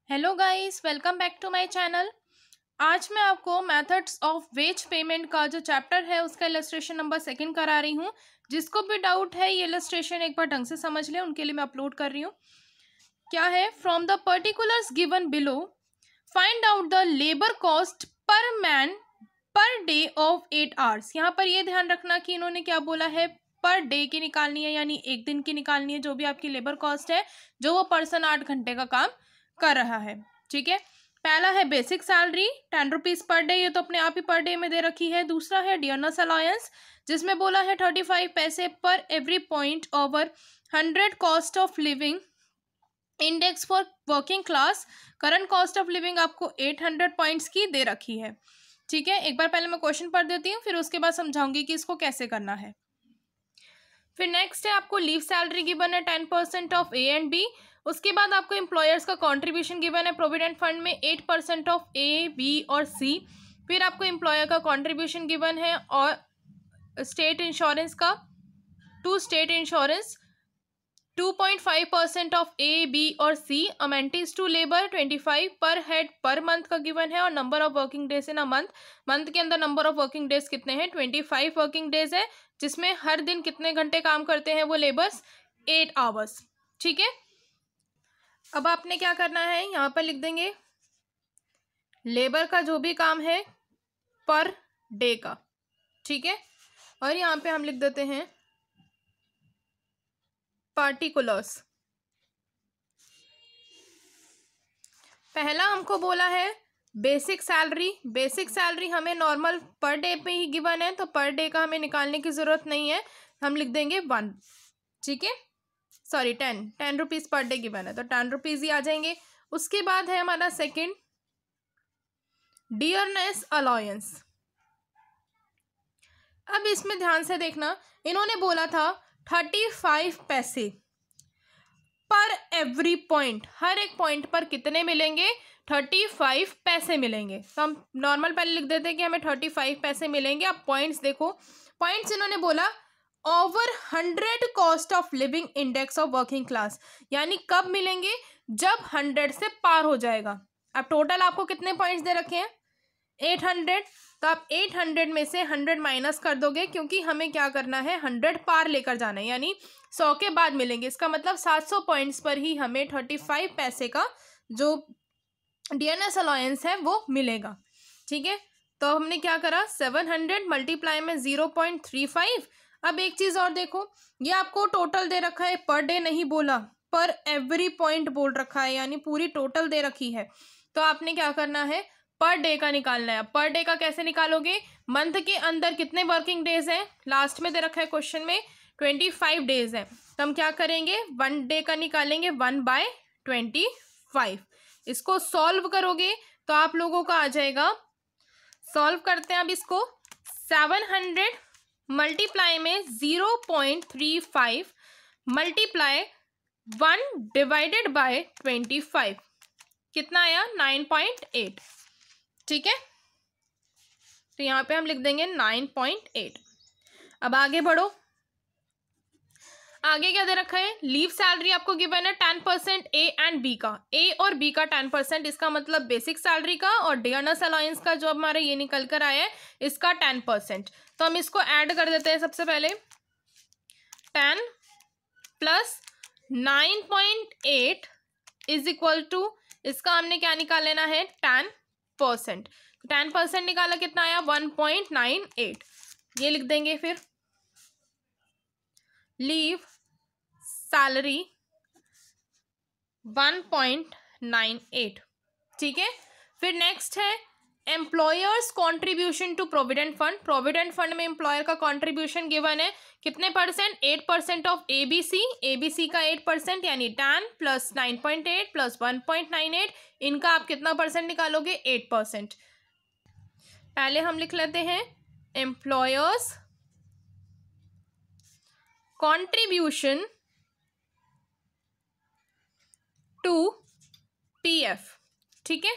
Hello guys, welcome back to my channel. आज मैं आपको मेथड्स ऑफ वेज पेमेंट का जो चैप्टर है उसका इलस्ट्रेशन नंबर 2 करा रही हूँ। जिसको भी डाउट है ये इलस्ट्रेशन एक बार ढंग से समझ ले, उनके लिए मैं अपलोड कर रही हूँ। क्या है? From the particulars given below find out the labour cost per man per day of 8 hours. यहाँ पर ये ध्यान रखना कि इन्होंने क्या बोला है, पर डे की निकालनी है, यानी एक दिन की निकालनी है। जो भी आपकी लेबर कॉस्ट है, जो वो पर्सन 8 घंटे का काम कर रहा है। ठीक है, पहला है basic salary 10 rupees per day, ये तो अपने आप ही पर डे में दे रखी है। दूसरा है डियरनेस अलायंस, जिसमें बोला है 35 पैसे पर every point over 100 cost of living index for working class. Current cost of living आपको 800 पॉइंट्स की दे रखी है। ठीक है, एक बार पहले मैं क्वेश्चन पढ़ देती हूँ, फिर उसके बाद समझाऊंगी कि इसको कैसे करना है। फिर नेक्स्ट है आपको लीव सैलरी गिवन है 10% ऑफ ए एंड बी। उसके बाद आपको एम्प्लॉयर्स का कंट्रीब्यूशन गिवन है प्रोविडेंट फंड में 8% ऑफ ए, बी और सी। फिर आपको एम्प्लॉयर का कंट्रीब्यूशन गिवन है और स्टेट इंश्योरेंस का to state insurance 2.5% of A, B और सी। अमेंटीज टू लेबर 25 पर हेड पर मंथ का गिवन है और number of working days in a month. Month के अंदर नंबर ऑफ वर्किंग डेज कितने हैं? 25 वर्किंग डेज है, जिसमें हर दिन कितने घंटे काम करते हैं वो लेबर्स? 8 आवर्स। ठीक है, अब आपने क्या करना है, यहाँ पर लिख देंगे लेबर का जो भी काम है पर डे का। ठीक है, और यहाँ पे हम लिख देते हैं पार्टिकुलर्स। पहला हमको बोला है बेसिक सैलरी। बेसिक सैलरी हमें नॉर्मल पर डे पे ही गिवन है, तो पर डे का हमें निकालने की जरूरत नहीं है, हम लिख देंगे 1। ठीक है, sorry 10 rupees per day given है तो 10 रुपीज ही आ जाएंगे। उसके बाद है हमारा सेकंड डियरनेस अलायंस। अब इसमें ध्यान से देखना, इन्होंने बोला था 35 पैसे पर एवरी पॉइंट, हर एक पॉइंट पर कितने मिलेंगे? 35 पैसे मिलेंगे। तो हम नॉर्मल पहले लिख देते हैं कि हमें 35 पैसे मिलेंगे। अब पॉइंट्स देखो, पॉइंट्स इन्होंने बोला over 100 cost of living index of working class, यानी कब मिलेंगे? जब 100 से पार हो जाएगा। अब टोटल आपको कितने पॉइंट्स दे रखे हैं? 800। तो आप 800 में से 100 माइनस कर दोगे, क्योंकि हमें क्या करना है, 100 पार लेकर जाना है, यानी 100 के बाद मिलेंगे। इसका मतलब 700 पॉइंट्स पर ही हमें 35 पैसे का जो डीएनएस अलायंस है वो मिलेगा। ठीक है, तो हमने क्या करा, 700 मल्टीप्लाई में 0.35। अब एक चीज और देखो, ये आपको टोटल दे रखा है, पर डे नहीं बोला, पर एवरी पॉइंट बोल रखा है, यानी पूरी टोटल दे रखी है। तो आपने क्या करना है, पर डे का निकालना है। पर डे का कैसे निकालोगे? मंथ के अंदर कितने वर्किंग डेज हैं? लास्ट में दे रखा है क्वेश्चन में 25 डेज है, तो हम क्या करेंगे, 1 डे का निकालेंगे 1/25। इसको सॉल्व करोगे तो आप लोगों का आ जाएगा, सॉल्व करते हैं अब इसको, 700 मल्टीप्लाई में 0.35 मल्टीप्लाई 1 डिवाइडेड बाय 25, कितना आया? 9.8। ठीक है, तो यहाँ पे हम लिख देंगे 9.8। अब आगे बढ़ो, आगे क्या दे रखा है? लीव सैलरी आपको गिवन है 10% ए एंड बी का, ए और बी का 10%, इसका मतलब बेसिक सैलरी का और डियरनेस अलायंस का जो हमारा ये निकल कर आया है इसका 10%। तो हम इसको ऐड कर देते हैं। सबसे पहले 10 प्लस 9.8 इज इक्वल टू, इसका हमने क्या निकाल लेना है, 10%। 10% निकाला, कितना आया? 1.98। ये लिख देंगे। फिर लीव सैलरी 1.98। ठीक है, फिर नेक्स्ट है employer's contribution to provident fund. Provident fund में एम्प्लॉयर का कॉन्ट्रीब्यूशन गिवन है, कितने परसेंट? 8% ऑफ एबीसी, एबीसी का 8% यानी 10 प्लस 9.8 प्लस 1.98, इनका आप कितना परसेंट निकालोगे? 8%। पहले हम लिख लेते हैं एम्प्लॉयर्स कंट्रीब्यूशन टू पीएफ। ठीक है,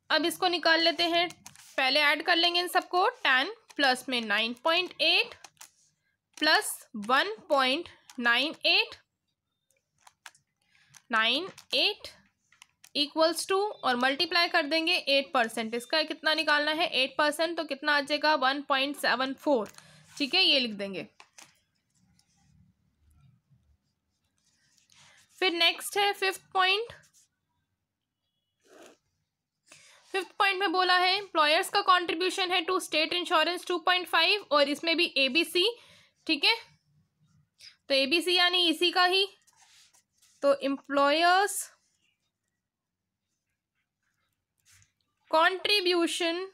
अब इसको निकाल लेते हैं, पहले ऐड कर लेंगे इन सबको। 10 प्लस में 9.8 प्लस 1.98 98 इक्वल्स टू और मल्टीप्लाई कर देंगे 8%। इसका कितना निकालना है 8%, तो कितना आ जाएगा 1.74। ठीक है, ये लिख देंगे। फिर नेक्स्ट है फिफ्थ पॉइंट। फिफ्थ पॉइंट में बोला है एम्प्लॉयर्स का कंट्रीब्यूशन है टू स्टेट इंश्योरेंस 2.5 और इसमें भी एबीसी। ठीक है, तो एबीसी यानी इसी का ही, तो employer's contribution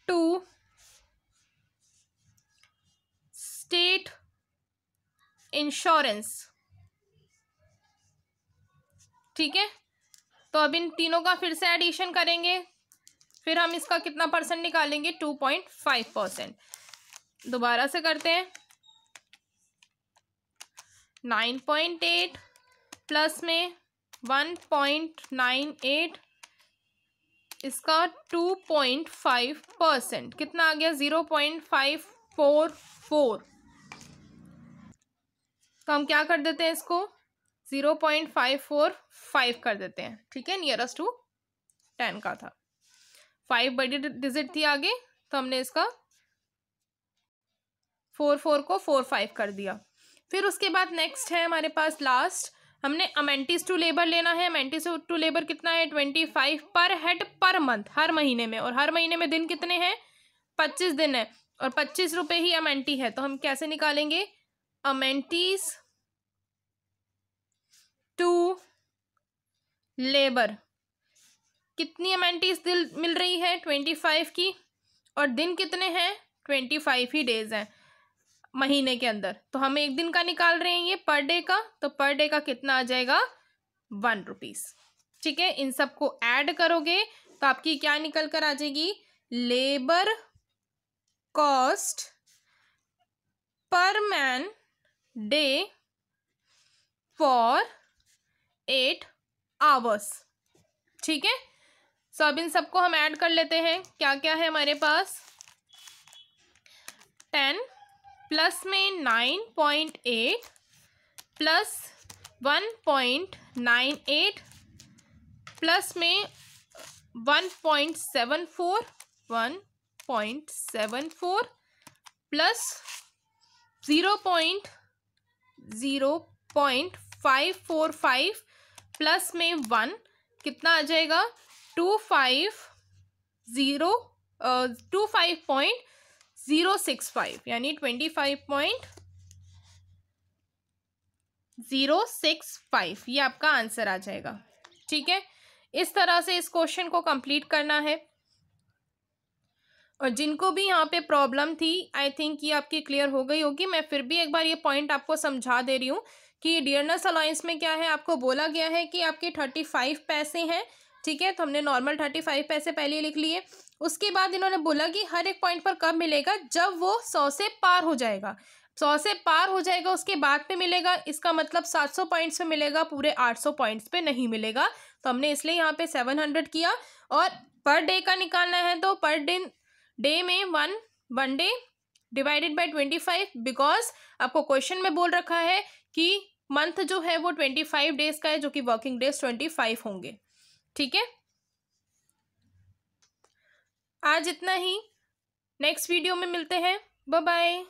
to state insurance. ठीक है, तो अब इन तीनों का फिर से एडिशन करेंगे, फिर हम इसका कितना परसेंट निकालेंगे 2.5%। दोबारा से करते हैं, 9.8 प्लस में 1.98, इसका 2.5%, कितना आ गया 0.544। तो हम क्या कर देते हैं, इसको 0.545 कर देते हैं। ठीक है, नियरेस्ट टू 10 का था, 5 बड़ी डिजिट थी आगे, तो हमने इसका 44 को 45 कर दिया। फिर उसके बाद नेक्स्ट है हमारे पास लास्ट, हमने अमेंटीज टू लेबर लेना है। अमेंटीज टू लेबर कितना है 25 पर हेड पर मंथ, हर महीने में, और हर महीने में दिन कितने हैं 25 दिन है, और 25 रुपये ही अमेंटी है। तो हम कैसे निकालेंगे, अमेंटीज टू लेबर, कितनी अमेंटीज मिल रही है 25 की, और दिन कितने हैं 25 ही डेज हैं महीने के अंदर, तो हम एक दिन का निकाल रहे हैं ये पर डे का, तो पर डे का कितना आ जाएगा 1 रुपीज। ठीक है, इन सबको ऐड करोगे तो आपकी क्या निकल कर आ जाएगी, labour cost per man day for 8 hours. ठीक है, सो अब इन सबको हम ऐड कर लेते हैं, क्या क्या है हमारे पास, 10 प्लस में 9.8 प्लस 1.98 प्लस में 1.74 प्लस 0.545 प्लस में 1, कितना आ जाएगा 25.065 यानी 25.065, ये आपका आंसर आ जाएगा। ठीक है, इस तरह से इस क्वेश्चन को कंप्लीट करना है। और जिनको भी यहाँ पे प्रॉब्लम थी, आई थिंक ये आपकी क्लियर हो गई होगी। मैं फिर भी एक बार ये पॉइंट आपको समझा दे रही हूँ कि डियरनेस अलाउंस में क्या है, आपको बोला गया है कि आपके 35 पैसे हैं। ठीक है, तो हमने नॉर्मल 35 पैसे पहले लिख लिए। उसके बाद इन्होंने बोला कि हर एक पॉइंट पर कब मिलेगा, जब वो 100 से पार हो जाएगा। 100 से पार हो जाएगा उसके बाद पे मिलेगा, इसका मतलब 700 पॉइंट्स पे मिलेगा, पूरे 800 पॉइंट्स पे नहीं मिलेगा। तो हमने इसलिए यहाँ पे 700 किया। और पर डे का निकालना है, तो पर डे में one day divided by 25, because आपको क्वेश्चन में बोल रखा है कि मंथ जो है वो 25 डेज का है, जो कि वर्किंग डेज 25 होंगे। ठीक है, आज इतना ही, नेक्स्ट वीडियो में मिलते हैं, बाय बाय।